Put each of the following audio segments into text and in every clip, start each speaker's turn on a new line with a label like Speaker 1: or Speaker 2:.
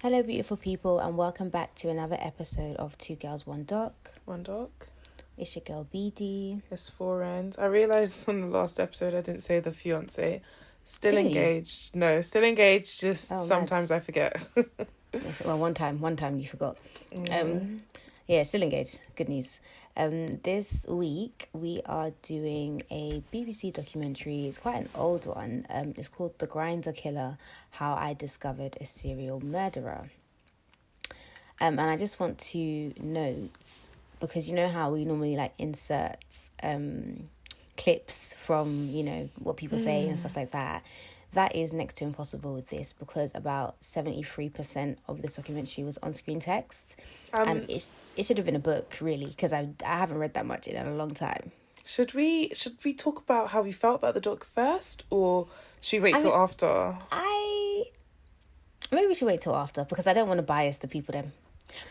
Speaker 1: Hello, beautiful people, and welcome back to another episode of Two Girls, One Doc.
Speaker 2: One doc.
Speaker 1: It's your girl, BD.
Speaker 2: It's four ends. I realised on the last episode I didn't say the fiance. Still
Speaker 1: Didn't you?
Speaker 2: engaged. No, still engaged. Just
Speaker 1: Oh, mad.
Speaker 2: sometimes I forget.
Speaker 1: Well, one time you forgot. Still engaged. Good news. This week we are doing a BBC documentary. It's quite an old one. It's called The Grindr Killer: How I Discovered a Serial Murderer. And I just want to note, because you know how we normally insert clips from, what people say and stuff like that. That is next to impossible with this, because about 73% of this documentary was on-screen text. And it should have been a book, really, because I haven't read that much in a long time.
Speaker 2: Should we talk about how we felt about the doc first, or should we wait till after?
Speaker 1: Maybe we should wait till after, because I don't want to bias the people then.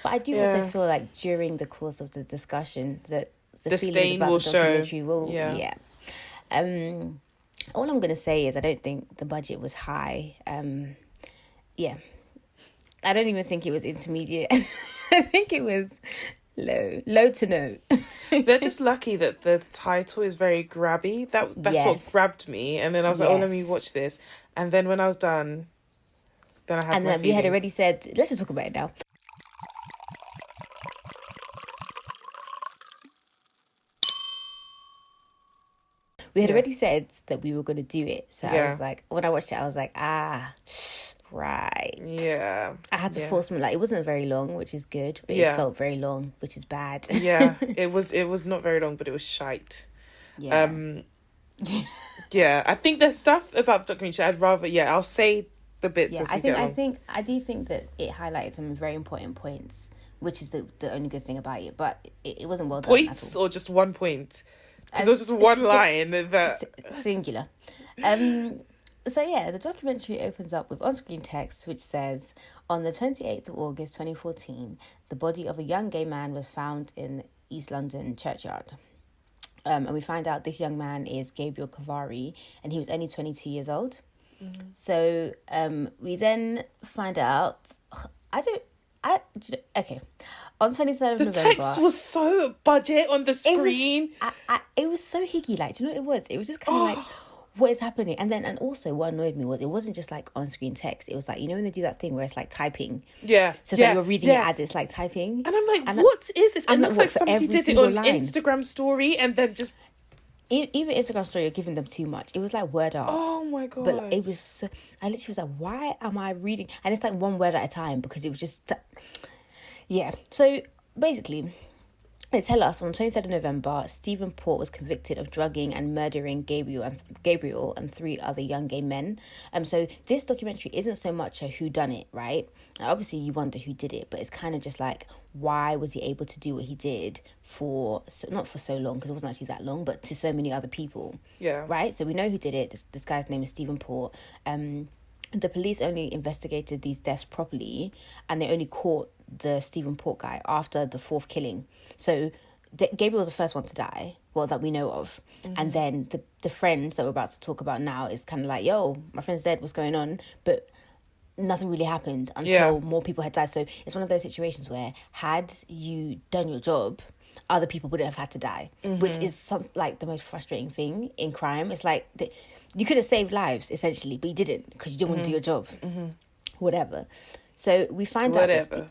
Speaker 1: But I do also feel like during the course of the discussion that the feelings about the documentary will. Yeah. All I'm going to say is I don't think the budget was high. I don't even think it was intermediate. I think it was low to no.
Speaker 2: They're just lucky that the title is very grabby. That's what grabbed me. And then I was like, let me watch this. And then when I was done, then I had
Speaker 1: and
Speaker 2: my
Speaker 1: then
Speaker 2: feelings.
Speaker 1: We had already said, let's just talk about it now. We had already said that we were going to do it. So I was like, when I watched it, I was like, right.
Speaker 2: Yeah.
Speaker 1: I had to force me, it wasn't very long, which is good, but it felt very long, which is bad.
Speaker 2: Yeah, it was not very long, but it was shite.
Speaker 1: Yeah.
Speaker 2: I think there's stuff about the documentary I'd rather, I'll say the bits as we get along.
Speaker 1: I do think that it highlighted some very important points, which is the only good thing about it, but it wasn't well done.
Speaker 2: Points or just one point? Because there was just one line that...
Speaker 1: Singular. The documentary opens up with on-screen text which says, on the 28th of August 2014, the body of a young gay man was found in East London churchyard. And we find out this young man is Gabriel Kavari, and he was only 22 years old. Mm-hmm. So we then find out... On 23rd of November...
Speaker 2: The text was so budget on the screen.
Speaker 1: It was so higgy, do you know what it was? It was just kind of what is happening? And also what annoyed me was it wasn't just on-screen text. It was when they do that thing where it's typing.
Speaker 2: Yeah.
Speaker 1: So it's you're reading it as it's typing.
Speaker 2: And I'm like, what is this? It looks like somebody did it on Instagram story and then just...
Speaker 1: Even Instagram story, you're giving them too much. It was word art.
Speaker 2: Oh my god!
Speaker 1: But it was so... I literally was like, why am I reading? And it's one word at a time, because it was just... Yeah. So basically, they tell us on the 23rd of November, Stephen Port was convicted of drugging and murdering Gabriel and 3 other young gay men. So this documentary isn't so much a whodunit, right? Obviously, you wonder who did it, but it's kind of just why was he able to do what he did not for so long, because it wasn't actually that long, but to so many other people.
Speaker 2: Yeah. Right?
Speaker 1: So we know who did it. This guy's name is Stephen Port. The police only investigated these deaths properly, and they only caught the Stephen Port guy after the 4th killing. So Gabriel was the first one to die, that we know of. Mm-hmm. And then the friend that we're about to talk about now is kind of yo, my friend's dead, what's going on? But nothing really happened until more people had died. So it's one of those situations where had you done your job, other people wouldn't have had to die, which is the most frustrating thing in crime. It's you could have saved lives, essentially, but you didn't because you didn't want to do your job. Mm-hmm. Whatever. So we find out that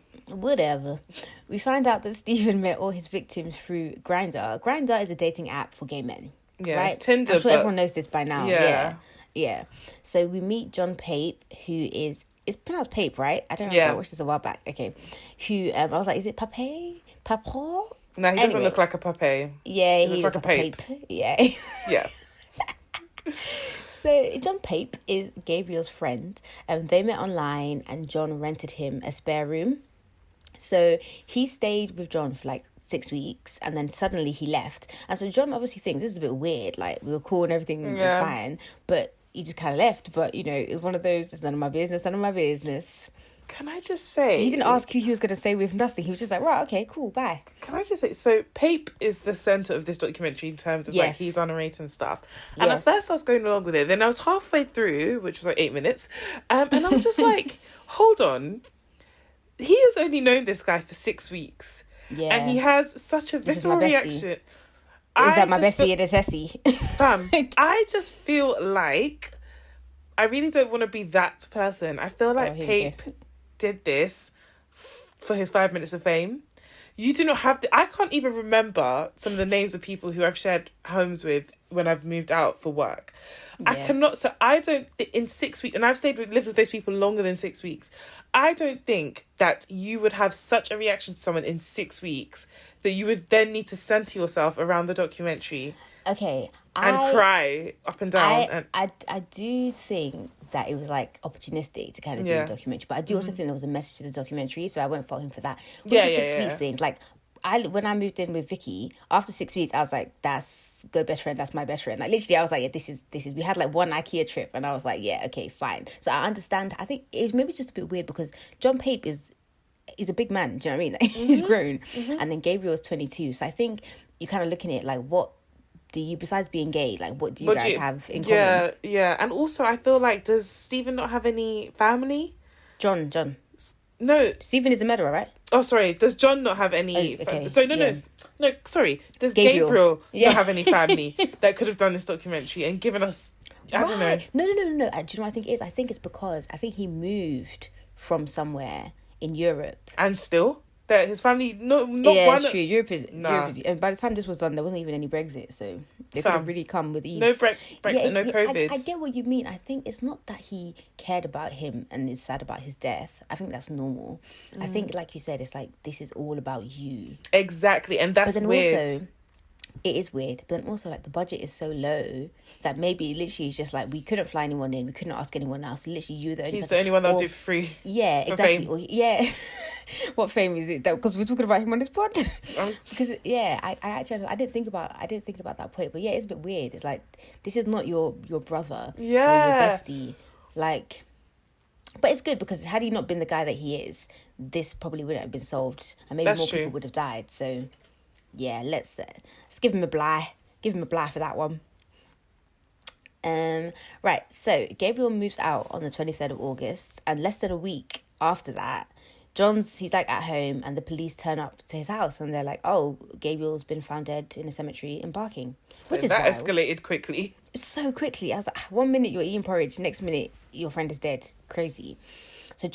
Speaker 1: we find out that Stephen met all his victims through Grindr. Grindr is a dating app for gay men.
Speaker 2: Yeah,
Speaker 1: right?
Speaker 2: It's Tinder.
Speaker 1: I'm sure everyone knows this by now. Yeah. So we meet John Pape, who is... It's pronounced Pape, right? I don't know. I watched this a while back. Okay. Who, I was like, is it Pape? Papo?
Speaker 2: No, he doesn't look like a Pape.
Speaker 1: Yeah, he
Speaker 2: looks like a Pape.
Speaker 1: Yeah.
Speaker 2: Yeah.
Speaker 1: So John Pape is Gabriel's friend. They met online and John rented him a spare room. So he stayed with John for 6 weeks, and then suddenly he left. And so John obviously thinks this is a bit weird. We were cool and everything was fine, but he just kind of left. But, it was one of those, it's none of my business.
Speaker 2: Can I just say...
Speaker 1: He didn't ask who he was going to stay with, nothing. He was just right, okay, cool, bye.
Speaker 2: Can I just say, so Pape is the centre of this documentary in terms of he's on a rate and stuff. And at first I was going along with it. Then I was halfway through, which was 8 minutes. And I was just hold on. he has only known this guy for 6 weeks.
Speaker 1: Yeah.
Speaker 2: And he has such a visceral reaction.
Speaker 1: Is that my bestie and it's Essie?
Speaker 2: Fam, I just feel like I really don't want to be that person. I feel like Pape did this for his 5 minutes of fame. You do not have I can't even remember some of the names of people who I've shared homes with when I've moved out for work. Yeah. I cannot. So I don't in 6 weeks, and I've lived with those people longer than 6 weeks. I don't think that you would have such a reaction to someone in 6 weeks that you would then need to center yourself around the documentary.
Speaker 1: Okay.
Speaker 2: And cry up and down.
Speaker 1: I do think that it was like opportunistic to kind of do a documentary, but I do also think there was a message to the documentary, so I won't fault him for that. With the 6 weeks things, like when I moved in with Vicky, after 6 weeks, I was like, "That's go best friend. That's my best friend." Like literally, I was like, "Yeah, this is." We had like one IKEA trip, and I was like, "Yeah, okay, fine." So I understand. I think maybe it's just a bit weird because John Pape he's a big man. Do you know what I mean? Like, he's grown, and then Gabriel is 22. So I think you're kind of looking at it like, what do you, besides being gay, like what do you guys have in common?
Speaker 2: Yeah, and also I feel like, does Stephen not have any family?
Speaker 1: John.
Speaker 2: No.
Speaker 1: Stephen is a murderer, right?
Speaker 2: Oh, sorry. Does John not have any...
Speaker 1: okay.
Speaker 2: No, sorry. Does Gabriel not have any family that could have done this documentary and given us... I don't know.
Speaker 1: No. Do you know what I think it is? I think it's because he moved from somewhere in Europe.
Speaker 2: And still? That his family... not one...
Speaker 1: It's true. Europe is... And by the time this was done, there wasn't even any Brexit, so they could have really come with ease.
Speaker 2: No Brexit, no COVID.
Speaker 1: I get what you mean. I think it's not that he cared about him and is sad about his death. I think that's normal. I think, like you said, it's like, this is all about you.
Speaker 2: Exactly, and that's weird.
Speaker 1: Also, it is weird, but then also, like, the budget is so low that maybe literally it's just like, we couldn't fly anyone in, we couldn't ask anyone else. Literally, you're the only
Speaker 2: He's the only one that'll do for free.
Speaker 1: Yeah, exactly. Or, what fame is it? That because we're talking about him on this pod? Because I actually I didn't think about that point, but yeah, it's a bit weird. It's like, this is not your brother, or your bestie, like. But it's good because had he not been the guy that he is, this probably wouldn't have been solved, and maybe more people would have died. So, yeah, let's give him a bly. Give him a bly for that one. Right. So Gabriel moves out on the 23rd of August, and less than a week after that, he's like at home, and the police turn up to his house, and they're like, "Oh, Gabriel's been found dead in a cemetery in Barking," which is
Speaker 2: that
Speaker 1: wild.
Speaker 2: Escalated quickly.
Speaker 1: So quickly. I was like, 1 minute you're eating porridge, next minute your friend is dead. Crazy. So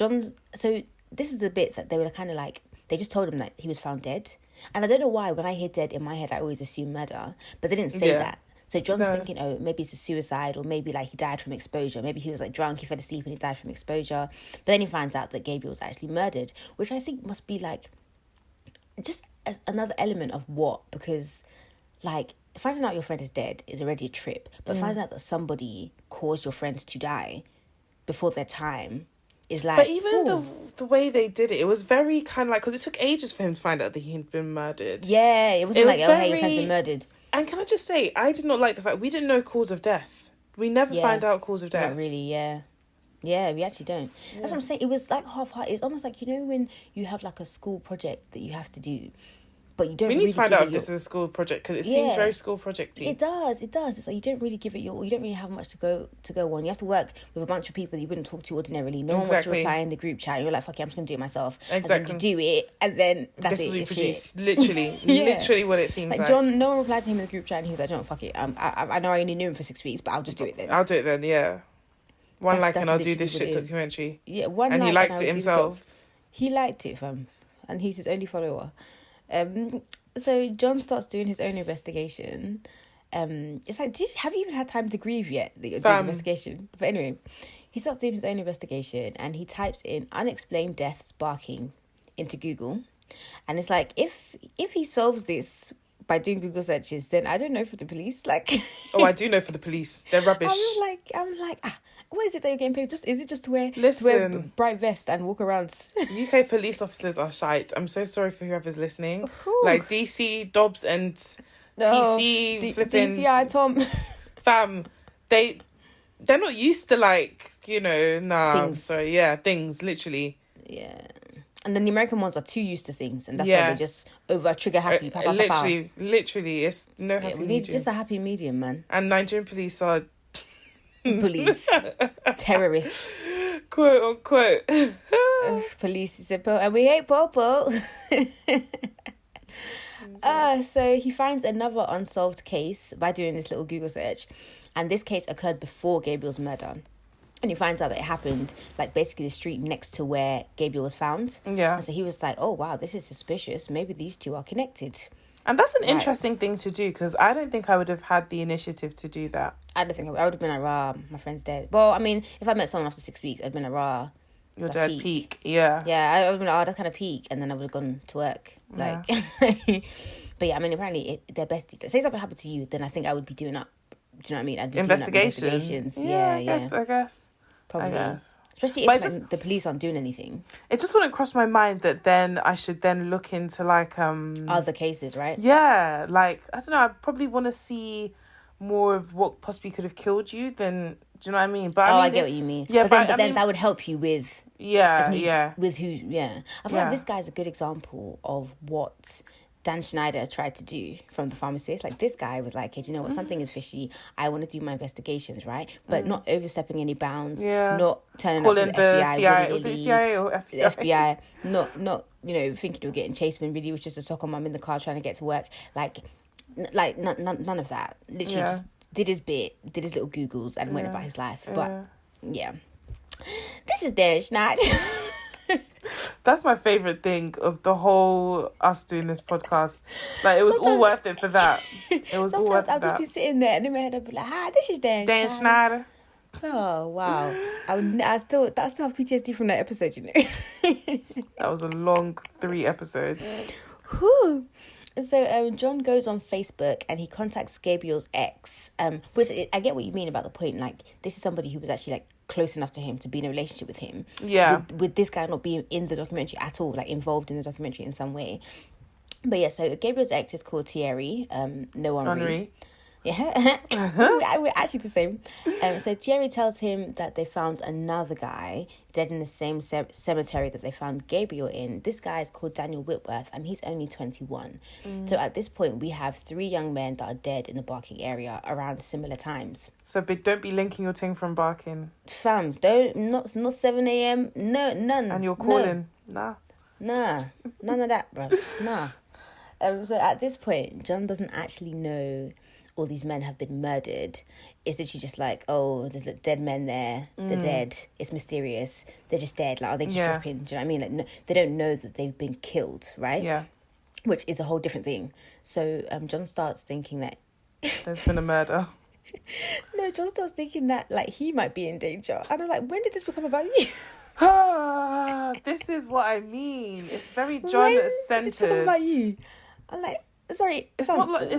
Speaker 1: this is the bit that they were kind of like, they just told him that he was found dead, and I don't know why when I hear dead in my head I always assume murder, but they didn't say that. So John's thinking, oh, maybe it's a suicide, or maybe like he died from exposure. Maybe he was like drunk, he fell asleep and he died from exposure. But then he finds out that Gabriel was actually murdered, which I think must be like just another element of what, because like finding out your friend is dead is already a trip, but finding out that somebody caused your friend to die before their time is like...
Speaker 2: But even the way they did it was very kind of like, because it took ages for him to find out that he'd been murdered.
Speaker 1: Yeah, it wasn't like, oh, hey, your friend's been murdered.
Speaker 2: And can I just say, I did not like the fact we didn't know cause of death. We never find out cause of death.
Speaker 1: Not really, yeah. Yeah, we actually don't. That's what I'm saying. It was like half-hearted. It's almost like, you know, when you have like a school project that you have to do, but you don't.
Speaker 2: We need to find out if this is a school project, because it seems very school projecty.
Speaker 1: It does. It's like you don't really give it you don't really have much to go on. You have to work with a bunch of people that you wouldn't talk to ordinarily. No one wants to reply in the group chat. You're like, fuck it, I'm just gonna do it myself. Exactly. And then you do it, and then that's
Speaker 2: this
Speaker 1: it.
Speaker 2: This will be produced. Literally, literally what it seems like.
Speaker 1: John, no one replied to him in the group chat, and he was like, John, fuck it. I know I only knew him for 6 weeks, but I'll just do it then.
Speaker 2: I'll do it then. Yeah. One like, and I'll do this shit documentary.
Speaker 1: Yeah, one
Speaker 2: and
Speaker 1: like,
Speaker 2: he liked it himself.
Speaker 1: He liked it, fam, and he's his only follower. So John starts doing his own investigation. It's like, have you even had time to grieve yet that you're doing investigation? But anyway, he starts doing his own investigation, and he types in "unexplained deaths Barking" into Google, and it's like, if he solves this by doing Google searches, then I don't know for the police. Like,
Speaker 2: oh, I do know for the police. They're rubbish.
Speaker 1: I'm like, what is it that you're getting paid? Is it just to wear bright vest and walk around?
Speaker 2: UK police officers are shite. I'm so sorry for whoever's listening. Ooh. Like DC, Dobbs and PC flipping
Speaker 1: DCI Tom.
Speaker 2: Fam, they're not used to like, you know, things literally.
Speaker 1: Yeah. And then the American ones are too used to things, and that's why they're just over trigger happy.
Speaker 2: Literally, it's no happy medium.
Speaker 1: We need just a happy medium, man.
Speaker 2: And Nigerian police are
Speaker 1: police terrorists.
Speaker 2: Quote unquote.
Speaker 1: Police said, and we hate Popo. So he finds another unsolved case by doing this little Google search. And this case occurred before Gabriel's murder. And he finds out that it happened, like, basically the street next to where Gabriel was found.
Speaker 2: Yeah.
Speaker 1: And so he was like, oh, wow, this is suspicious. Maybe these two are connected.
Speaker 2: And that's an interesting thing to do, because I don't think I would have had the initiative to do that.
Speaker 1: I don't think I would have been like, rah, my friend's dead. Well, I mean, if I met someone after 6 weeks, I'd been like, rah.
Speaker 2: Your dead peak. Yeah.
Speaker 1: Yeah, I would have been like, oh, that's kind of peak. And then I would have gone to work. Like, but yeah, I mean, apparently they're besties. Say something happened to you, then I think I would be doing up. Do you know what I mean? I'd be doing up investigations.
Speaker 2: Yeah, I guess.
Speaker 1: Probably.
Speaker 2: I guess.
Speaker 1: Especially if the police aren't doing anything.
Speaker 2: It just wouldn't cross my mind that then I should then look into like
Speaker 1: other cases, right?
Speaker 2: Yeah, like I don't know. I probably want to see more of what possibly could have killed you than. Do you know what I mean? But
Speaker 1: I get what you mean.
Speaker 2: Yeah,
Speaker 1: but then that would help you with. With who? Yeah, I feel like this guy's a good example of what Dan Schneider tried to do from The Pharmacist. Like, this guy was like, hey, do you know what? Something is fishy. I want to do my investigations, right? But not overstepping any bounds. Yeah. Not turning up to the FBI.
Speaker 2: CIA. Was it CIA or FBI?
Speaker 1: The FBI. Not thinking you were getting chased when really it was just a soccer mum in the car trying to get to work. Like none of that. Literally just did his bit, did his little Googles and went about his life. But, yeah. This is Dan Schneider.
Speaker 2: That's my favourite thing of the whole us doing this podcast. Like, it was all worth it for that. It was all worth it for that.
Speaker 1: I'll just be sitting there and in my head I'll be like, hi, this is Dan
Speaker 2: Schneider.
Speaker 1: Oh, wow. I still have PTSD from that episode, you know.
Speaker 2: That was a long 3 episodes.
Speaker 1: Whew. So John goes on Facebook and he contacts Gabriel's ex, which I get what you mean about the point. Like, this is somebody who was actually like close enough to him to be in a relationship with him.
Speaker 2: Yeah.
Speaker 1: With this guy not being in the documentary at all, like involved in the documentary in some way. But yeah, so Gabriel's ex is called Thierry. No Henri. Yeah, we're actually the same. So Thierry tells him that they found another guy dead in the same cemetery that they found Gabriel in. This guy is called Daniel Whitworth, and he's only 21. So at this point, we have 3 young men that are dead in the Barking area around similar times.
Speaker 2: So don't be linking your thing from Barking.
Speaker 1: Fam, not 7 a.m. No, none.
Speaker 2: And you're calling? No.
Speaker 1: Nah, none of that, bro. Nah. So at this point, John doesn't actually know all these men have been murdered. It's literally just like, oh, there's dead men there. They're dead. It's mysterious. They're just dead. Like, are they just dropping? Do you know what I mean? Like, no, they don't know that they've been killed, right?
Speaker 2: Yeah.
Speaker 1: Which is a whole different thing. So John starts thinking that
Speaker 2: there's been a murder.
Speaker 1: No, John starts thinking that like he might be in danger. And I'm like, when did this become about you?
Speaker 2: This is what I mean. It's very John-centered.
Speaker 1: When did this become about you? I'm like, sorry.
Speaker 2: It's not like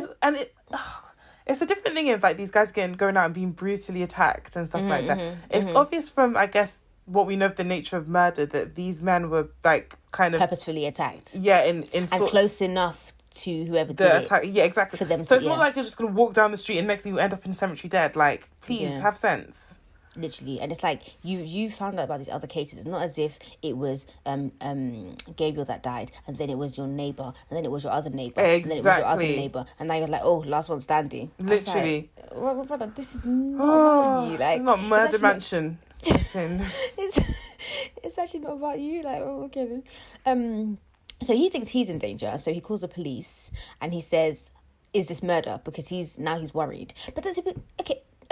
Speaker 2: it's a different thing if like these guys going out and being brutally attacked and stuff like that. It's obvious from, I guess, what we know of the nature of murder that these men were like kind of
Speaker 1: purposefully attacked.
Speaker 2: Yeah, in
Speaker 1: and close enough to whoever did the attack.
Speaker 2: Yeah, exactly.
Speaker 1: For them
Speaker 2: so it's not like you're just gonna walk down the street and next thing you end up in a cemetery dead. Like, please have sense.
Speaker 1: Literally. And it's like you found out about these other cases. It's not as if it was Gabriel that died and then it was your neighbour and then it was your other neighbour and then it was your other neighbour and now you're like, oh, last one standing.
Speaker 2: Literally.
Speaker 1: Like, well, brother, this is not about you. Like,
Speaker 2: it's not Murder Mansion.
Speaker 1: It's actually not about you. Like, oh, okay then. So he thinks he's in danger, so he calls the police and he says, is this murder? Because he's worried. But there's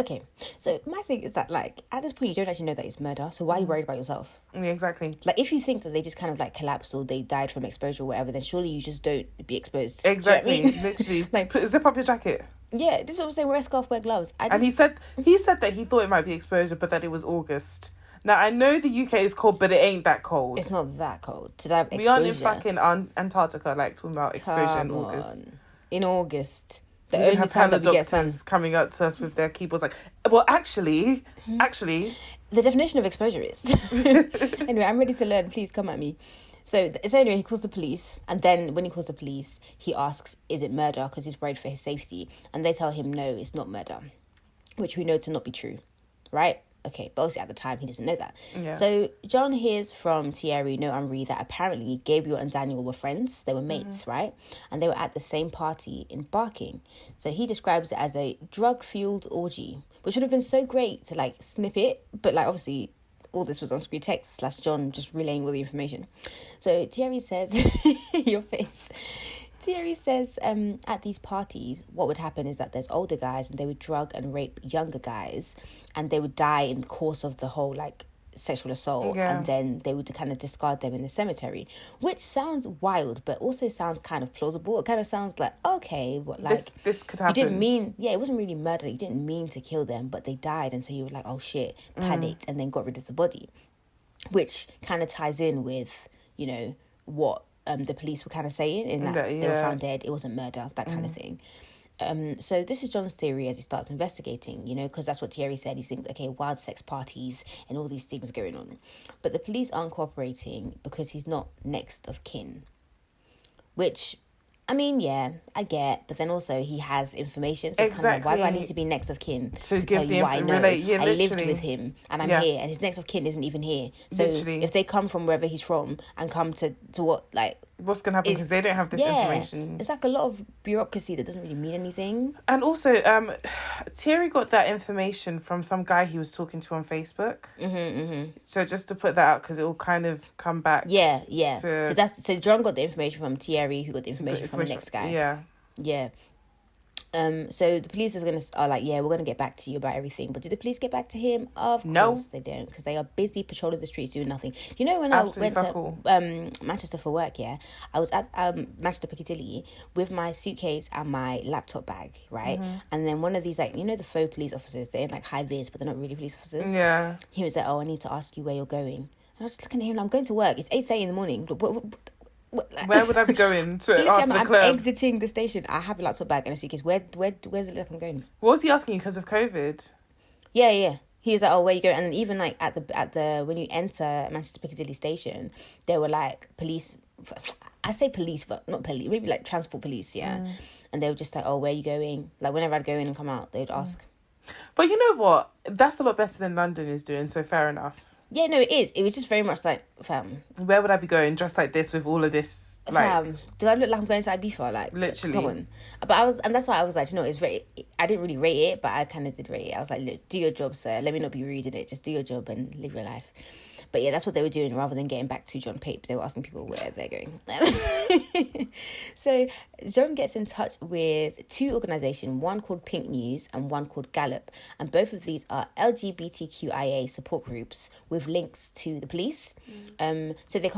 Speaker 1: okay. So my thing is that, like, at this point, you don't actually know that it's murder. So why are you worried about yourself?
Speaker 2: Yeah, exactly.
Speaker 1: Like, if you think that they just kind of, like, collapsed or they died from exposure or whatever, then surely you just don't be exposed.
Speaker 2: Exactly.
Speaker 1: You know what I mean?
Speaker 2: Literally. Like, zip up your jacket.
Speaker 1: Yeah, this is what I'm saying. Wear a scarf, wear gloves.
Speaker 2: And he said that he thought it might be exposure, but that it was August. Now, I know the UK is cold, but it ain't that cold.
Speaker 1: It's not that cold. To die of exposure.
Speaker 2: We aren't in fucking Antarctica, like, talking about exposure in August.
Speaker 1: In August. The only time that we get sun.
Speaker 2: Coming up to us with their keyboards like, well, actually.
Speaker 1: The definition of exposure is. Anyway, I'm ready to learn. Please come at me. So anyway, he calls the police. And then when he calls the police, he asks, is it murder? Because he's worried for his safety. And they tell him, no, it's not murder. Which we know to not be true. Right? Okay, but obviously at the time he doesn't know that. Yeah. So John hears from Thierry, no Henri, that apparently Gabriel and Daniel were friends. They were mates, right? And they were at the same party in Barking. So he describes it as a drug-fueled orgy, which would have been so great to like snip it, but like obviously all this was on screen text / John just relaying all the information. So Thierry says, your face. Thierry says, at these parties, what would happen is that there's older guys and they would drug and rape younger guys, and they would die in the course of the whole like sexual assault, and then they would kind of discard them in the cemetery, which sounds wild but also sounds kind of plausible. It kind of sounds like, okay, what, like
Speaker 2: this could happen.
Speaker 1: You didn't mean, it wasn't really murder, you didn't mean to kill them, but they died, and so you were like, oh shit, panicked, and then got rid of the body, which kind of ties in with, you know, what the police were kind of saying, in that they were found dead, it wasn't murder, that kind of thing. So this is John's theory as he starts investigating, you know, because that's what Thierry said. He thinks, okay, wild sex parties and all these things going on. But the police aren't cooperating because he's not next of kin. Which, I mean, yeah, I get. But then also he has information. So it's kind of like, why do I need to be next of kin to tell you what I know? I lived with him and I'm here, and his next of kin isn't even here. So if they come from wherever he's from and come to what, like...
Speaker 2: What's going to happen, because they don't have this information.
Speaker 1: It's like a lot of bureaucracy that doesn't really mean anything.
Speaker 2: And also, Thierry got that information from some guy he was talking to on Facebook. So just to put that out, because it will kind of come back.
Speaker 1: Yeah. So John got the information from Thierry, who got the information from the next guy. Yeah. So the police are like, we're gonna get back to you about everything. But did the police get back to him? Of course they don't, because they are busy patrolling the streets doing nothing. You know, when I went to Manchester for work, I was at Manchester Piccadilly with my suitcase and my laptop bag, right? And then one of these, like, you know, the faux police officers, they're in like high vis, but they're not really police officers.
Speaker 2: Yeah.
Speaker 1: He was like, oh, I need to ask you where you're going. And I was just looking at him, I'm going to work. It's 8:30 in the morning.
Speaker 2: Where would I be going to answer the
Speaker 1: I'm
Speaker 2: club?
Speaker 1: exiting the station. I have a laptop bag and a suitcase. Where's it like I'm going?
Speaker 2: What was he asking you, because of COVID?
Speaker 1: Yeah. He was like, oh, where you going? And then even like at the when you enter Manchester Piccadilly station, there were like police. I say police, but not police. Maybe like transport police, And they were just like, oh, where you going? Like whenever I'd go in and come out, they'd ask.
Speaker 2: But you know what? That's a lot better than London is doing. So fair enough.
Speaker 1: Yeah, no, it is. It was just very much like, fam.
Speaker 2: Where would I be going dressed like this with all of this? Like,
Speaker 1: fam, do I look like I'm going to Ibiza? Like,
Speaker 2: literally.
Speaker 1: Come on. But and that's why I was like, you know, it's very. I didn't really rate it, but I kind of did rate it. I was like, look, do your job, sir. Let me not be rude in it. Just do your job and live your life. But yeah, that's what they were doing rather than getting back to John Pape. They were asking people where they're going. So John gets in touch with two organisations, one called Pink News and one called Gallup. And both of these are LGBTQIA support groups with links to the police. So they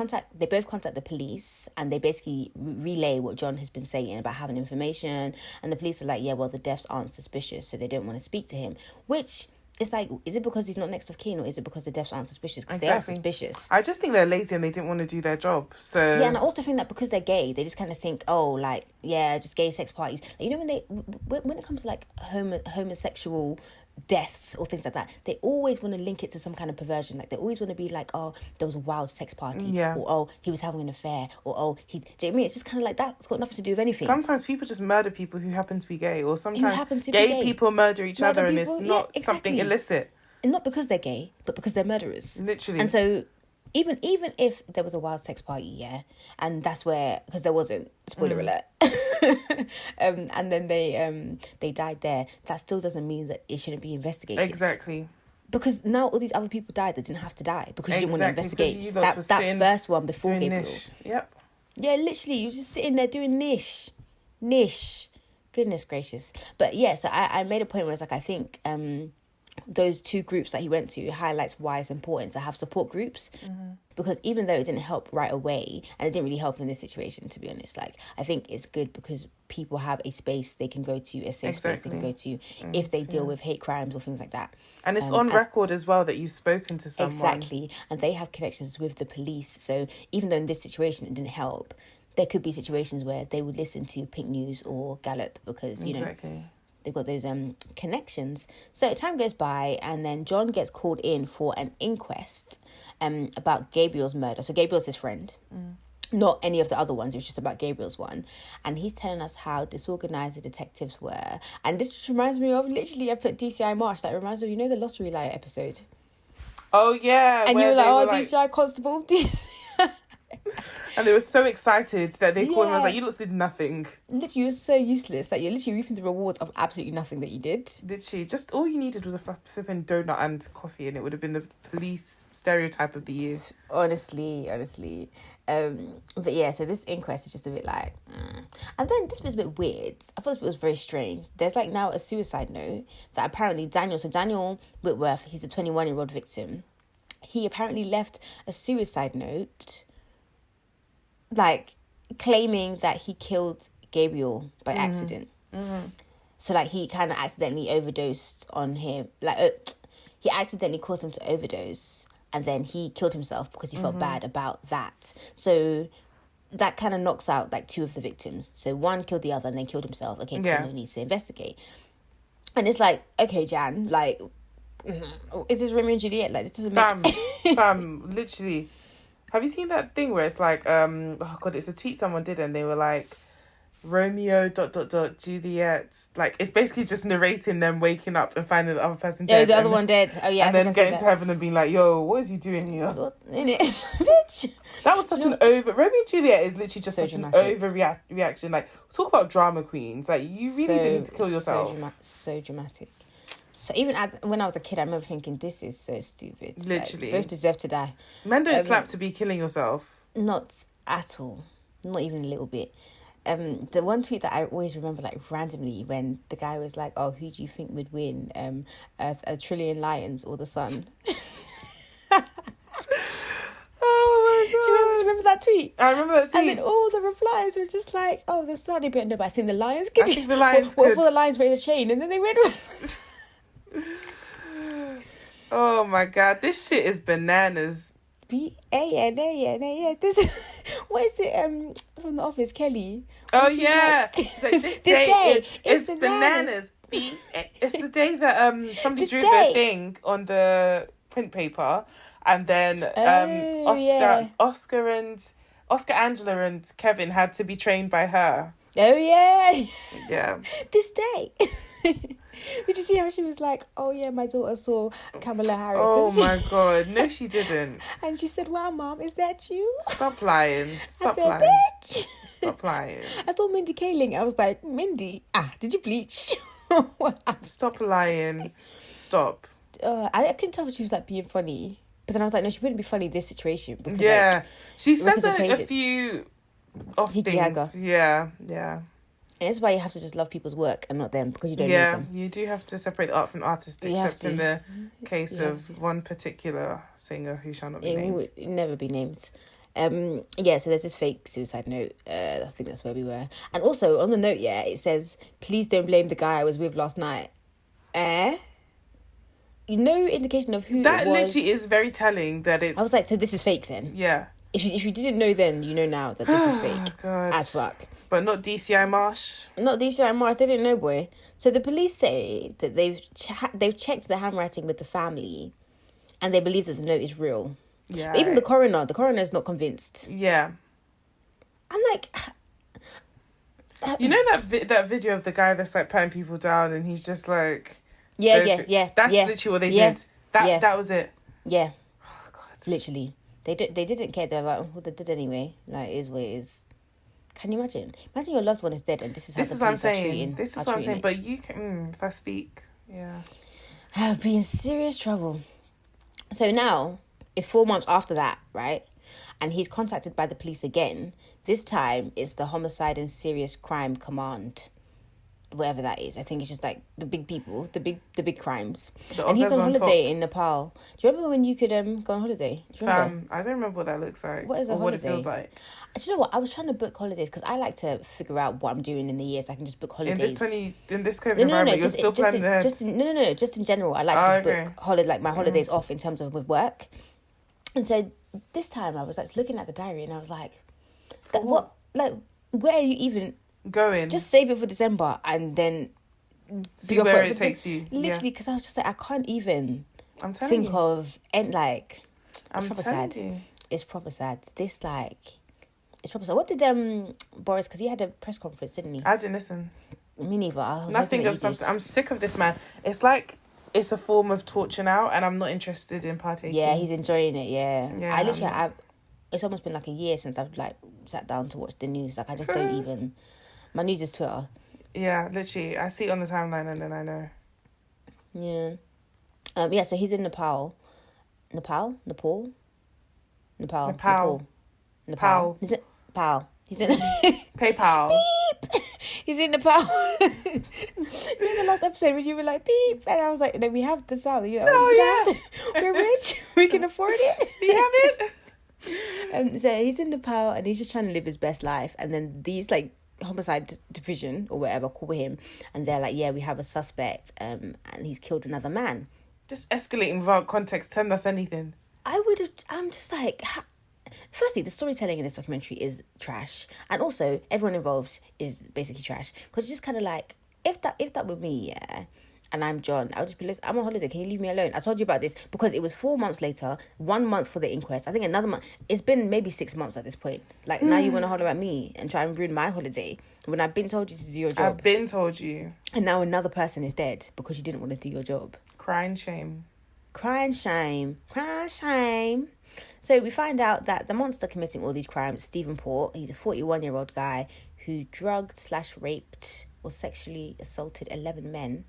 Speaker 1: both contact the police, and they basically relay what John has been saying about having information. And the police are like, yeah, well, the deaths aren't suspicious, so they don't want to speak to him. Which... it's like, is it because he's not next of kin, or is it because the deaths aren't suspicious? Because they are suspicious.
Speaker 2: I just think they're lazy and they didn't want to do their job. So
Speaker 1: yeah, and I also think that because they're gay, they just kind of think, oh, like, yeah, just gay sex parties. Like, you know, when it comes to like homosexual deaths or things like that, they always want to link it to some kind of perversion. Like, they always want to be like, oh, there was a wild sex party, or oh, he was having an affair, or oh, he... do you know what I mean? It's just kind of like that. It's got nothing to do with anything.
Speaker 2: Sometimes people just murder people who happen to be gay, or sometimes gay people murder each other, and it's not something illicit.
Speaker 1: And not because they're gay, but because they're murderers.
Speaker 2: Literally.
Speaker 1: And so even if there was a wild sex party, and that's where, because there wasn't, spoiler alert, and then they died there, that still doesn't mean that it shouldn't be investigated.
Speaker 2: Exactly.
Speaker 1: Because now all these other people died that didn't have to die, because you didn't want to investigate that first one before Gabriel.
Speaker 2: Niche. Yep.
Speaker 1: Yeah, literally, you were just sitting there doing niche. Goodness gracious. But yeah, so I made a point where it's like, I think those two groups that he went to highlights why it's important to have support groups, because even though it didn't help right away, and it didn't really help in this situation, to be honest, like, I think it's good because people have a space they can go to, a safe space they can go to if they deal with hate crimes or things like that.
Speaker 2: And it's on record as well that you've spoken to someone.
Speaker 1: Exactly. And they have connections with the police. So even though in this situation it didn't help, there could be situations where they would listen to Pink News or Gallup because, you know, they've got those connections. So time goes by, and then John gets called in for an inquest about Gabriel's murder. So Gabriel's his friend, not any of the other ones. It was just about Gabriel's one. And he's telling us how disorganized the detectives were. And this just reminds me of, literally, I put DCI Marsh. That reminds me of, you know, the Lottery Liar episode?
Speaker 2: Oh, yeah.
Speaker 1: And you were like, DCI Constable.
Speaker 2: And they were so excited that they called him. I was like, you lot did nothing.
Speaker 1: Literally, you were so useless. Like, you're literally reaping the rewards of absolutely nothing that you did.
Speaker 2: Literally, just all you needed was a flipping donut and coffee, and it would have been the police stereotype of the year.
Speaker 1: Honestly. But yeah, so this inquest is just a bit like... And then this bit's a bit weird. I thought this bit was very strange. There's like now a suicide note that apparently Daniel Whitworth, he's a 21-year-old victim. He apparently left a suicide note, like, claiming that he killed Gabriel by accident. So, like, he kind of accidentally overdosed on him. Like, he accidentally caused him to overdose, and then he killed himself because he felt bad about that. So that kind of knocks out, like, two of the victims. So one killed the other and then killed himself. Okay, cool, needs to investigate. And it's like, okay, Jan, like... Is this Romeo and Juliet? Like, this doesn't make...
Speaker 2: Fam, literally. Have you seen that thing where it's like, oh God, it's a tweet someone did and they were like, Romeo ... Juliet. Like, it's basically just narrating them waking up and finding the other person dead.
Speaker 1: Oh, the other one dead. Oh, yeah.
Speaker 2: And then getting to heaven and being like, yo, what is you doing here?
Speaker 1: In it, bitch.
Speaker 2: That was such an over... Romeo and Juliet is literally just such an overreaction. Like, talk about drama queens. Like, you really didn't need to kill yourself.
Speaker 1: So dramatic. So even when I was a kid, I remember thinking, this is so stupid.
Speaker 2: Literally.
Speaker 1: Like, both deserve to die.
Speaker 2: Men don't slap to be killing yourself.
Speaker 1: Not at all. Not even a little bit. The one tweet that I always remember, like, randomly, when the guy was like, oh, who do you think would win? A trillion lions or the sun?
Speaker 2: Oh my God.
Speaker 1: Do you remember that tweet?
Speaker 2: I remember that tweet.
Speaker 1: And then all the replies were just like, oh, the sun. But no, but I think the lions could.
Speaker 2: I think the lions could.
Speaker 1: What if all the lions raised a chain? And then they went...
Speaker 2: Oh my God, this shit is bananas.
Speaker 1: B-A-N-A-N-A. This what is it from The Office, Kelly?
Speaker 2: Oh yeah.
Speaker 1: Like,
Speaker 2: she's like, this day is bananas. It's the day that somebody drew their thing on the print paper, and then Oscar, Angela and Kevin had to be trained by her.
Speaker 1: Oh yeah.
Speaker 2: Yeah.
Speaker 1: This day. Did you see how she was like, oh yeah, my daughter saw Kamala Harris?
Speaker 2: Oh my God. No, she didn't.
Speaker 1: And she said, wow, Mom, is that you?
Speaker 2: Stop lying. Stop lying.
Speaker 1: Bitch.
Speaker 2: Stop lying.
Speaker 1: I saw Mindy Kaling. I was like, Mindy, did you bleach?
Speaker 2: Stop lying. Stop.
Speaker 1: I couldn't tell if she was like being funny. But then I was like, no, she wouldn't be funny in this situation. Because,
Speaker 2: yeah.
Speaker 1: Like,
Speaker 2: she says a few of things. Yeah.
Speaker 1: And that's why you have to just love people's work and not them, because you don't know them.
Speaker 2: Yeah, you do have to separate the art from the artist, except in the case of one particular singer who shall not be named.
Speaker 1: Would never be named. So there's this fake suicide note. I think that's where we were. And also, on the note, it says, please don't blame the guy I was with last night. No indication of who
Speaker 2: that
Speaker 1: it was.
Speaker 2: That literally is very telling that it's...
Speaker 1: I was like, so this is fake then?
Speaker 2: Yeah.
Speaker 1: If you didn't know then, you know now that this is fake.
Speaker 2: God.
Speaker 1: As fuck.
Speaker 2: But not DCI Marsh.
Speaker 1: Not DCI Marsh. They didn't know, boy. So the police say that they've checked the handwriting with the family, and they believe that the note is real.
Speaker 2: Yeah.
Speaker 1: But even the coroner's not convinced.
Speaker 2: Yeah.
Speaker 1: I'm like...
Speaker 2: You know that video of the guy that's like patting people down, and he's just like...
Speaker 1: Yeah.
Speaker 2: That's literally what they did. That was it.
Speaker 1: Yeah.
Speaker 2: Oh God.
Speaker 1: Literally. They didn't care. They're like, well, they did anyway. Like, it is what it is. Can you imagine? Imagine your loved one is dead and this is how the police are treating.
Speaker 2: This is what I'm saying. But you can, if I speak, yeah.
Speaker 1: I've been in serious trouble. So now, it's 4 months after that, right? And he's contacted by the police again. This time, it's the Homicide and Serious Crime Command. Whatever that is. I think it's just like the big people, the big crimes. And he's on holiday in Nepal. Do you remember when you could go on holiday? Do you remember?
Speaker 2: I don't remember what that looks like.
Speaker 1: What is a holiday?
Speaker 2: What it feels like.
Speaker 1: Do you know what? I was trying to book holidays because I like to figure out what I'm doing in the year so I can just book holidays.
Speaker 2: In this COVID environment, you're still planning ahead.
Speaker 1: Just in general. I like to just book my holidays off in terms of with work. And so this time I was like looking at the diary and I was like, where are you even
Speaker 2: going?
Speaker 1: Just save it for December and then
Speaker 2: see where it takes you.
Speaker 1: Literally, because I was just like, I can't even
Speaker 2: think
Speaker 1: of and like.
Speaker 2: I'm proper sad.
Speaker 1: It's proper sad. This it's proper sad. What did Boris? Because he had a press conference, didn't he?
Speaker 2: I didn't listen.
Speaker 1: Me neither.
Speaker 2: Nothing of something. I'm sick of this man. It's like it's a form of torture now, and I'm not interested in partaking.
Speaker 1: Yeah, he's enjoying it. Yeah. I it's almost been like a year since I've like sat down to watch the news. Like I just don't even. My news is Twitter.
Speaker 2: Yeah, literally. I see it on the timeline and then I know.
Speaker 1: Yeah. Yeah. So he's in Nepal. Nepal. He's in Nepal. He's in
Speaker 2: PayPal.
Speaker 1: Beep. He's in Nepal. In the last episode when you were like beep, and I was like, no, we have the sound. You're like, we're rich. We can afford it.
Speaker 2: We have it.
Speaker 1: So he's in Nepal and he's just trying to live his best life. And then these like homicide division or whatever call him, and they're like, yeah, we have a suspect, and he's killed another man.
Speaker 2: Just escalating without context. Tell us anything.
Speaker 1: I'm just like. Firstly, the storytelling in this documentary is trash, and also everyone involved is basically trash. Because it's just kind of like, if that were me, yeah, and I'm John, I would just be like, I'm on holiday. Can you leave me alone? I told you about this because it was 4 months later, 1 month for the inquest. I think another month. It's been maybe 6 months at this point. Like now you want to holler at me and try and ruin my holiday when I've been told you to do your job.
Speaker 2: I've been told you,
Speaker 1: and now another person is dead because you didn't want to do your job.
Speaker 2: Crying shame.
Speaker 1: Crying shame. Crying shame. So we find out that the monster committing all these crimes, Stephen Port, he's a 41-year-old guy who drugged/raped or sexually assaulted 11 men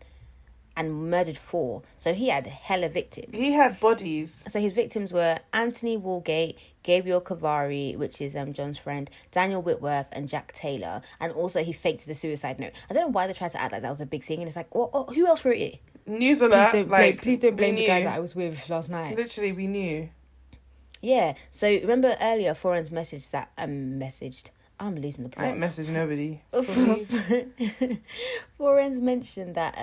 Speaker 1: and murdered 4. So he had hella victims.
Speaker 2: He had bodies.
Speaker 1: So his victims were Anthony Walgate, Gabriel Cavari, which is John's friend, Daniel Whitworth, and Jack Taylor. And also he faked the suicide note. I don't know why they tried to act like that was a big thing. And it's like, who else wrote it?
Speaker 2: News alert.
Speaker 1: Please don't blame the guy that I was with last night.
Speaker 2: Literally, we knew.
Speaker 1: Yeah, so remember earlier Foren's message that messaged. I'm losing the plot.
Speaker 2: I ain't messaged nobody.
Speaker 1: Foren's mentioned that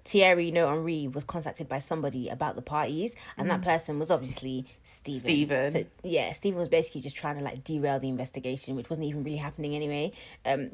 Speaker 1: Thierry Henry was contacted by somebody about the parties, and that person was obviously Stephen. So yeah, Stephen was basically just trying to like derail the investigation, which wasn't even really happening anyway.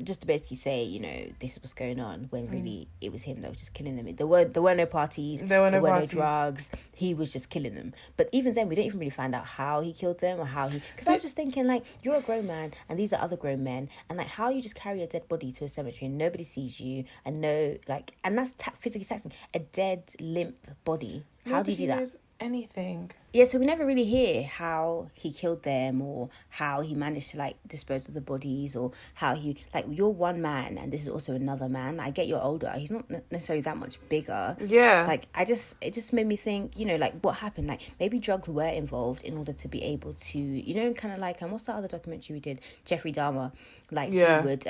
Speaker 1: Just to basically say, this is what's going on, when really it was him that was just killing them. There were no parties. There were no drugs. He was just killing them. But even then, we don't even really find out how he killed them or how he. Because I was just thinking, like, you're a grown man, and these are other grown men, and like, how you just carry a dead body to a cemetery and nobody sees you, and and that's physically taxing. A dead, limp body. How do you do that?
Speaker 2: Anything.
Speaker 1: Yeah, so we never really hear how he killed them or how he managed to like dispose of the bodies, or how he you're one man and this is also another man. I get you're older. He's not necessarily that much bigger.
Speaker 2: Yeah.
Speaker 1: It just made me think, what happened? Like maybe drugs were involved in order to be able to, kind of like what's that other documentary we did? Jeffrey Dahmer. He would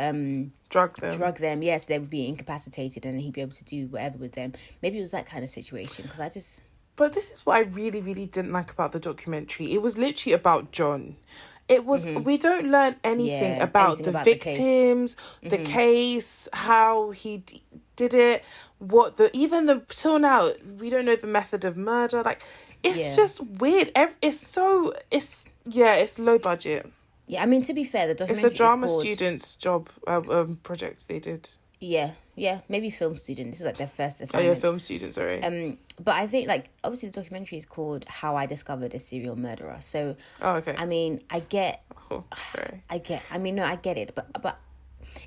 Speaker 1: drug them. Yes, they would be incapacitated and he'd be able to do whatever with them. Maybe it was that kind of situation because
Speaker 2: But this is what I really, really didn't like about the documentary. It was literally about John. It was, we don't learn anything about the victims, the case, how he did it, till now, we don't know the method of murder. It's just weird. It's low budget.
Speaker 1: Yeah, I mean, to be fair, the documentary
Speaker 2: it's a drama student's job, project they did.
Speaker 1: Yeah, maybe film student. This is like their first assignment.
Speaker 2: Oh yeah, film students, sorry.
Speaker 1: But I think obviously the documentary is called How I Discovered a Serial Murderer. So
Speaker 2: okay.
Speaker 1: I mean, I get.
Speaker 2: Oh, sorry.
Speaker 1: I get it, but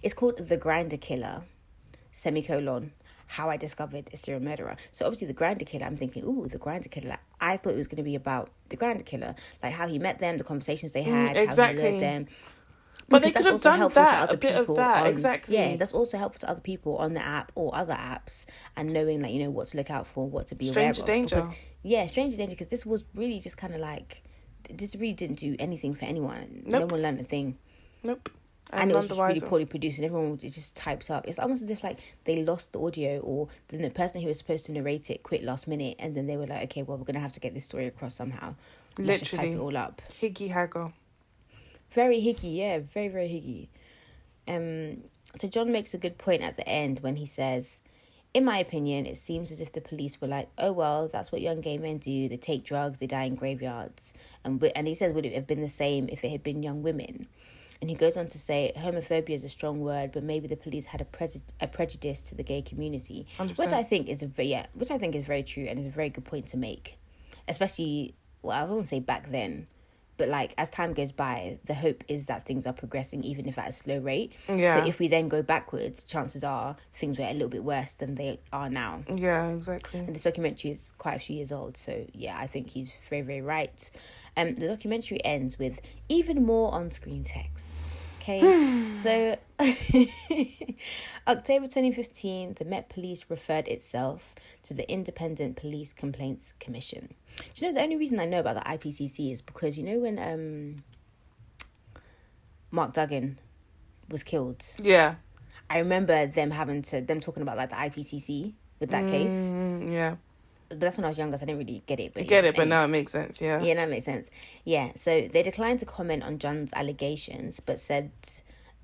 Speaker 1: it's called The Grindr Killer, ; How I Discovered a Serial Murderer. So obviously the Grindr Killer, I'm thinking, the Grindr Killer. I thought it was going to be about the Grindr Killer, like how he met them, the conversations they had,
Speaker 2: exactly.
Speaker 1: how he led them.
Speaker 2: But they could have done that, a bit of that, exactly.
Speaker 1: Yeah, that's also helpful to other people on the app or other apps, and knowing what to look out for, what to be aware of.
Speaker 2: Stranger danger.
Speaker 1: Stranger danger, because this was really just kind of this really didn't do anything for anyone.
Speaker 2: Nope.
Speaker 1: No one learned a thing.
Speaker 2: Nope.
Speaker 1: And it was just really poorly produced, and everyone was just typed up. It's almost as if they lost the audio, or the person who was supposed to narrate it quit last minute, and then they were like, okay, well, we're gonna have to get this story across somehow. Let's just type it all up.
Speaker 2: Higgy haggle.
Speaker 1: Very higgy, yeah, very, very higgy. So John makes a good point at the end when he says, in my opinion, it seems as if the police were like, oh, well, that's what young gay men do. They take drugs, they die in graveyards. And he says, would it have been the same if it had been young women? And he goes on to say, homophobia is a strong word, but maybe the police had a prejudice to the gay community,
Speaker 2: 100%.
Speaker 1: which I think is very true and is a very good point to make. Especially, well, I won't say back then, but as time goes by, the hope is that things are progressing, even if at a slow rate.
Speaker 2: Yeah.
Speaker 1: So if we then go backwards, chances are things were a little bit worse than they are now.
Speaker 2: Yeah, exactly.
Speaker 1: And this documentary is quite a few years old, so yeah, I think he's very, very right. The documentary ends with even more on-screen text. Okay, so October 2015, the Met Police referred itself to the Independent Police Complaints Commission. Do you know the only reason I know about the IPCC is because, you know, when Mark Duggan was killed.
Speaker 2: Yeah.
Speaker 1: I remember them talking about like the IPCC with that case.
Speaker 2: Yeah.
Speaker 1: But that's when I was younger, so I didn't really get it. But
Speaker 2: but now it makes sense, yeah.
Speaker 1: Yeah, now it makes sense. Yeah, so they declined to comment on John's allegations, but said...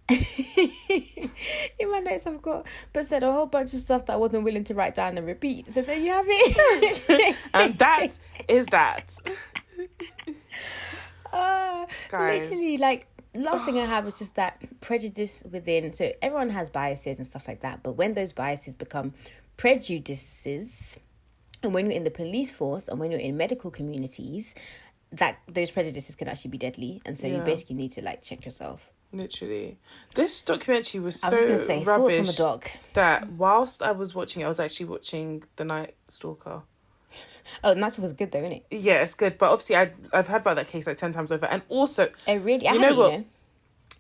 Speaker 1: in my notes said a whole bunch of stuff that I wasn't willing to write down and repeat. So there you have it.
Speaker 2: And that is that.
Speaker 1: Guys. Literally, like, last thing I have was just that prejudice within. So everyone has biases and stuff like that, but when those biases become prejudices, and when you're in the police force and when you're in medical communities, that those prejudices can actually be deadly. And so you basically need to like check yourself.
Speaker 2: Literally. This documentary was so
Speaker 1: rubbish thoughts on the doc.
Speaker 2: That whilst I was watching it, I was actually watching The Night Stalker.
Speaker 1: Oh, Night Stalker was good though, isn't it?
Speaker 2: Yeah, it's good. But obviously I've heard about that case like 10 times over. And also...
Speaker 1: Oh, really?
Speaker 2: You know what?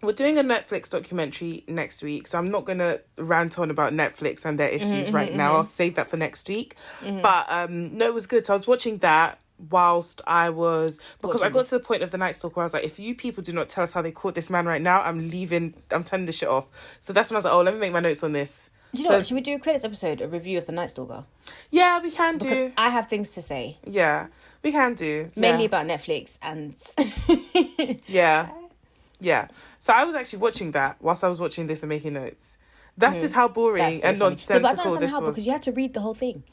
Speaker 2: We're doing a Netflix documentary next week, so I'm not going to rant on about Netflix and their issues now. I'll save that for next week. But no, it was good. So I was watching that whilst I was... Because I got to the point of The Night Stalker where I was like, if you people do not tell us how they caught this man right now, I'm leaving. I'm turning this shit off. So that's when I was like, oh, let me make my notes on this.
Speaker 1: Do you know what? Should we do a credits episode, a review of The Night Stalker?
Speaker 2: Yeah, we can do.
Speaker 1: Because I have things to say.
Speaker 2: Yeah, we can do.
Speaker 1: Mainly about Netflix and...
Speaker 2: Yeah. So I was actually watching that whilst I was watching this and making notes. That is how boring and nonsensical this was.
Speaker 1: Because you had to read the whole thing.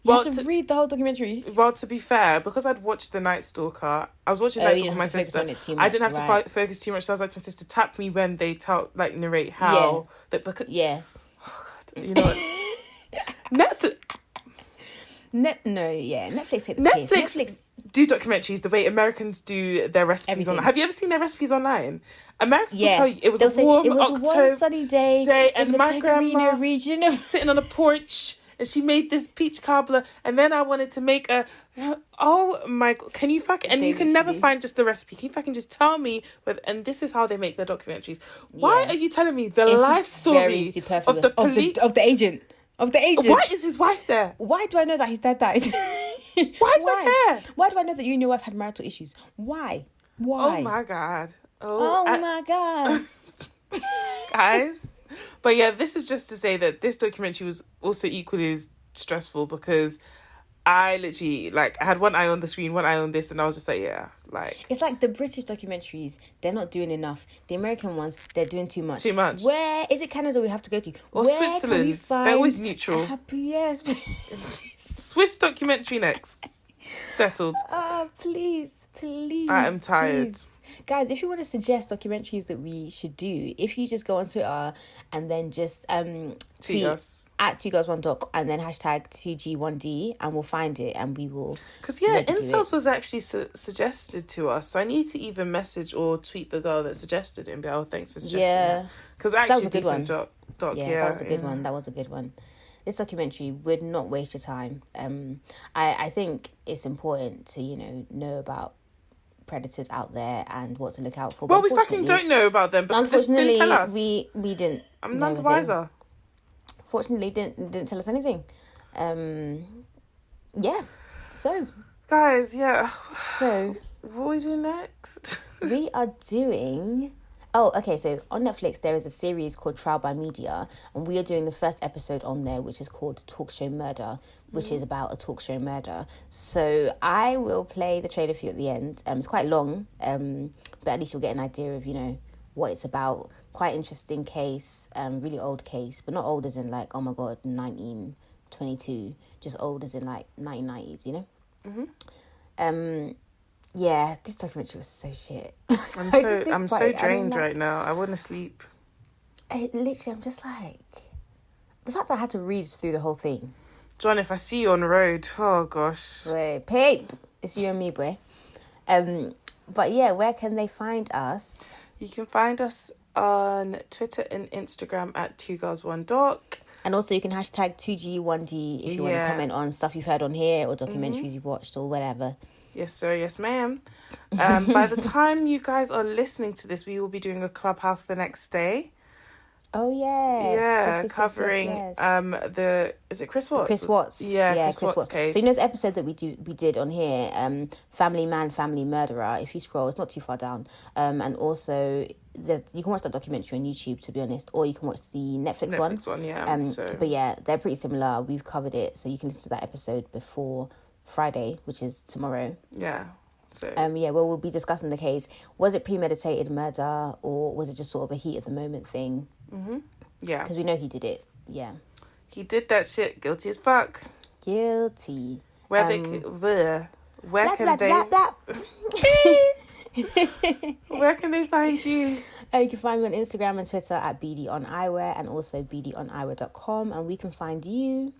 Speaker 1: You had to read the whole documentary.
Speaker 2: Well, to be fair, because I'd watched The Night Stalker, I was watching Night Stalker with my sister. I didn't have to focus too much. So I was like to my sister, tap me when they narrate how...
Speaker 1: Yeah.
Speaker 2: Oh, God. You know what? Netflix...
Speaker 1: Netflix hit the piss.
Speaker 2: Netflix do documentaries the way Americans do their recipes online. Have you ever seen their recipes online? Americans will tell you it was a warm
Speaker 1: sunny day
Speaker 2: and
Speaker 1: in
Speaker 2: my
Speaker 1: the
Speaker 2: grandma
Speaker 1: region of
Speaker 2: sitting on a porch and she made this peach cobbler and then I wanted to make a... Oh my God, can you and you can never find just the recipe. Can you fucking just tell me and this is how they make their documentaries. Why are you telling me the life story of the
Speaker 1: agent?
Speaker 2: Why is his wife there?
Speaker 1: Why do I know that his dad died?
Speaker 2: Why do I care?
Speaker 1: Why do I know that you and your wife had marital issues? Why?
Speaker 2: Oh my God.
Speaker 1: My God.
Speaker 2: Guys. But yeah, this is just to say that this documentary was also equally as stressful because I literally, I had one eye on the screen, one eye on this, and I was just like,
Speaker 1: It's like the British documentaries, they're not doing enough. The American ones, they're doing too much.
Speaker 2: Too much.
Speaker 1: Where is it Canada we have to go to?
Speaker 2: Or Switzerland. They're always neutral.
Speaker 1: Yes.
Speaker 2: Swiss documentary next. Settled.
Speaker 1: Please.
Speaker 2: I am tired.
Speaker 1: Please. Guys, if you want to suggest documentaries that we should do, if you just go on Twitter and then just tweet at 2girls1doc and then hashtag 2G1D and we'll find it and we will...
Speaker 2: Because incels was actually suggested to us, so I need to either message or tweet the girl that suggested it and be like, oh, thanks for suggesting that. Because actually that was a decent doc.
Speaker 1: That was a good one. That was a good one. This documentary would not waste your time. I think it's important to, know about predators out there and what to look out for.
Speaker 2: Well, we fucking don't know about them because they didn't tell us.
Speaker 1: We didn't.
Speaker 2: I'm none the wiser.
Speaker 1: Fortunately, didn't tell us anything. So,
Speaker 2: guys,
Speaker 1: So,
Speaker 2: what are we doing next?
Speaker 1: We are doing... Oh, okay, so on Netflix, there is a series called Trial by Media, and we are doing the first episode on there, which is called Talk Show Murder, which is about a talk show murder. So I will play the trailer for you at the end. It's quite long, but at least you'll get an idea of, what it's about. Quite interesting case, really old case, but not old as in like, oh my God, 1922, just old as in like 1990s, Yeah, this documentary was so shit.
Speaker 2: I'm so drained right now. I want to sleep.
Speaker 1: I'm just like... The fact that I had to read through the whole thing.
Speaker 2: John, if I see you on the road, oh gosh.
Speaker 1: Wait, Pete, it's you and me, boy. But yeah, where can they find us?
Speaker 2: You can find us on Twitter and Instagram at 2girls1doc.
Speaker 1: And also you can hashtag 2G1D if you want to comment on stuff you've heard on here or documentaries you've watched or whatever.
Speaker 2: Yes, sir. Yes, ma'am. By the time you guys are listening to this, we will be doing a Clubhouse the next day.
Speaker 1: Oh yes,
Speaker 2: yeah, covering is it Chris Watts?
Speaker 1: Chris Watts,
Speaker 2: Chris Watts case.
Speaker 1: So you know the episode that we did on here, Family Man, Family Murderer. If you scroll, it's not too far down, and also you can watch that documentary on YouTube, to be honest, or you can watch the Netflix one.
Speaker 2: Yeah.
Speaker 1: But yeah, they're pretty similar. We've covered it, so you can listen to that episode before Friday, which is tomorrow.
Speaker 2: Yeah. So
Speaker 1: we'll be discussing the case. Was it premeditated murder, or was it just sort of a heat of the moment thing?
Speaker 2: Mm-hmm. Yeah,
Speaker 1: because we know he did it. Yeah,
Speaker 2: he did that shit. Guilty as fuck.
Speaker 1: Guilty.
Speaker 2: Where can they find you?
Speaker 1: You can find me on Instagram and Twitter at BD on Eyewear, and also bdoneyewear.com, and we can find you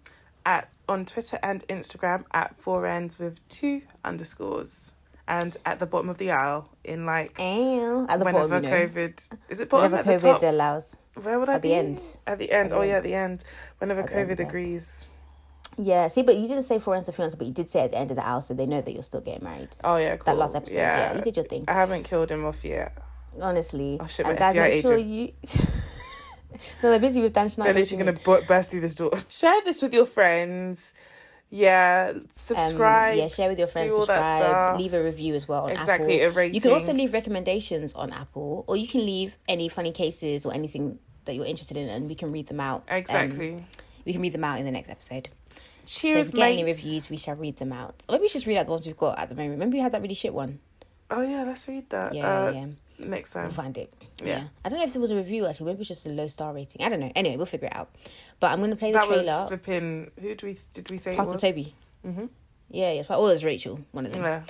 Speaker 2: on Twitter and Instagram at 4ends with 2 underscores. And at the bottom of the aisle, in like
Speaker 1: at the
Speaker 2: whenever
Speaker 1: bottom,
Speaker 2: COVID is it bottom
Speaker 1: whenever
Speaker 2: at the
Speaker 1: COVID
Speaker 2: top?
Speaker 1: allows.
Speaker 2: Where would I
Speaker 1: be?
Speaker 2: At the end. At the end. At the end. Whenever COVID agrees.
Speaker 1: Yeah. See, but you didn't say 4 ends to fiance, but you did say at the end of the aisle, so they know that you're still getting married.
Speaker 2: Oh yeah, cool.
Speaker 1: That last episode. Yeah, you did your thing.
Speaker 2: I haven't killed him off yet.
Speaker 1: Honestly.
Speaker 2: Oh shit,
Speaker 1: and guys, make sure you. No, they're busy with Dan Schneider.
Speaker 2: They're literally gonna burst through this door. Share this with your friends. Yeah, subscribe.
Speaker 1: Share with your friends, subscribe, leave a review as well on Apple.
Speaker 2: A rating.
Speaker 1: You can also leave recommendations on Apple, or you can leave any funny cases or anything that you're interested in, and we can read them out.
Speaker 2: Exactly.
Speaker 1: We can read them out in the next episode.
Speaker 2: Cheers,
Speaker 1: so if we get any reviews, we shall read them out. Or maybe we should just read out the ones we've got at the moment. Remember we had that really shit one?
Speaker 2: Oh yeah, let's read that.
Speaker 1: Yeah.
Speaker 2: Next time.
Speaker 1: We'll find it.
Speaker 2: Yeah.
Speaker 1: I don't know if it was a review, actually. Maybe it's just a low star rating. I don't know. Anyway, we'll figure it out. But I'm going to play the trailer.
Speaker 2: That was flipping... Who did we say
Speaker 1: Pastor
Speaker 2: it was?
Speaker 1: Toby.
Speaker 2: Mm-hmm.
Speaker 1: Yeah. Or it was Rachel. One of them.
Speaker 2: Yeah.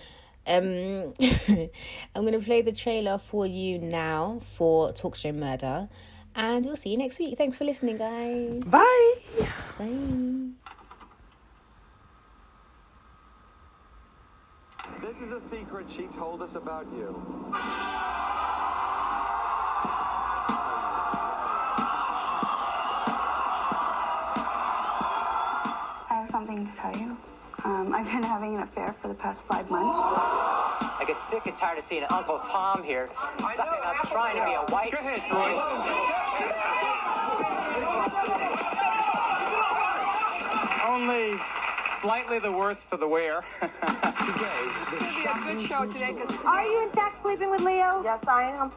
Speaker 1: I'm going to play the trailer for you now for Talk Show Murder. And we'll see you next week. Thanks for listening, guys.
Speaker 2: Bye.
Speaker 1: Bye.
Speaker 3: This is a secret she told us about you.
Speaker 4: I have something to tell you. I've been having an affair for the past 5 months.
Speaker 5: I get sick and tired of seeing Uncle Tom here, sucking up, trying to be a white... Go ahead,
Speaker 6: Only slightly the worse for the wear.
Speaker 4: It's going to be a good show today, because...
Speaker 7: Are you in fact sleeping with Leo?
Speaker 4: Yes, I am.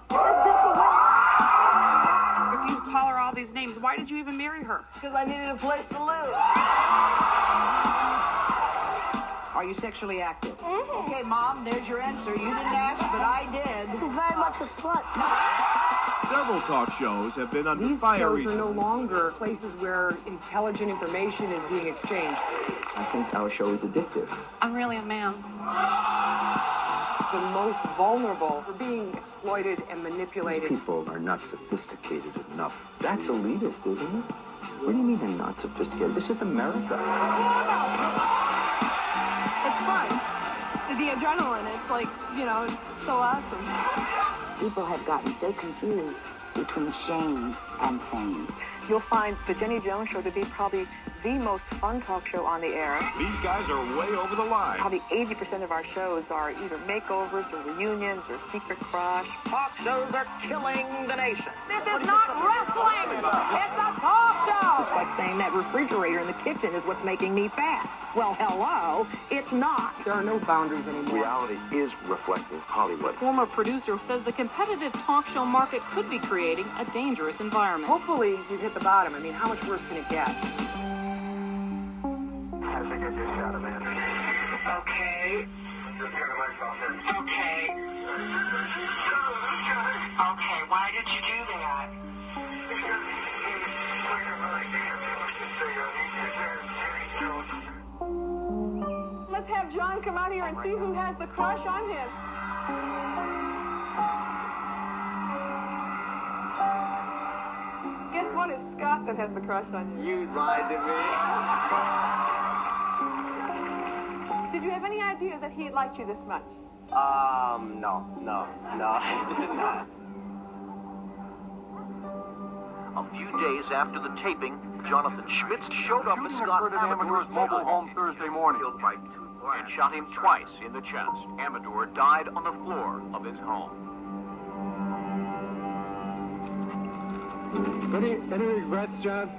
Speaker 4: If you call her all these names, why did you even marry her?
Speaker 8: Because I needed a place to live. Are you sexually active?
Speaker 7: Mm-hmm.
Speaker 8: Okay, Mom, there's your answer. You didn't ask, but I did.
Speaker 7: This is very much a slut.
Speaker 9: Several talk shows have been under fire recently.
Speaker 10: These shows are no longer places where intelligent information is being exchanged.
Speaker 11: I think our show is addictive.
Speaker 8: I'm really a man.
Speaker 10: The most vulnerable are being exploited and manipulated.
Speaker 11: These people are not sophisticated enough. That's elitist, isn't it? What do you mean they're not sophisticated? This is America.
Speaker 4: It's fun. The adrenaline, it's like, so awesome.
Speaker 7: People have gotten so confused between shame and fame.
Speaker 12: You'll find the Jenny Jones Show to be probably the most fun talk show on the air.
Speaker 9: These guys are way over the line.
Speaker 12: Probably 80% of our shows are either makeovers or reunions or secret crush.
Speaker 5: Talk shows are killing the nation.
Speaker 4: This is not wrestling. It's a talk show.
Speaker 12: It's like saying that refrigerator in the kitchen is what's making me fat. Well, hello, it's not.
Speaker 10: There are no boundaries anymore.
Speaker 11: Reality is reflecting Hollywood.
Speaker 4: Former producer says the competitive talk show market could be creating a dangerous environment.
Speaker 10: Hopefully, you've hit the bottom. I mean, how much worse can it get?
Speaker 6: I think I just shot a man. Okay. Okay. Okay, why did you do that?
Speaker 13: Let's have John come out here and see who has the crush on him. Guess what? It's Scott that has the crush on you.
Speaker 6: You lied to me.
Speaker 13: Did you have any idea that he liked you this much?
Speaker 6: No, I did not.
Speaker 14: A few days after the taping, Jonathan Schmitz showed up at Scott Amador's mobile home Thursday morning. Killed by 2 and shot him twice in the chest. Amador died on the floor of his home.
Speaker 3: Any regrets, John?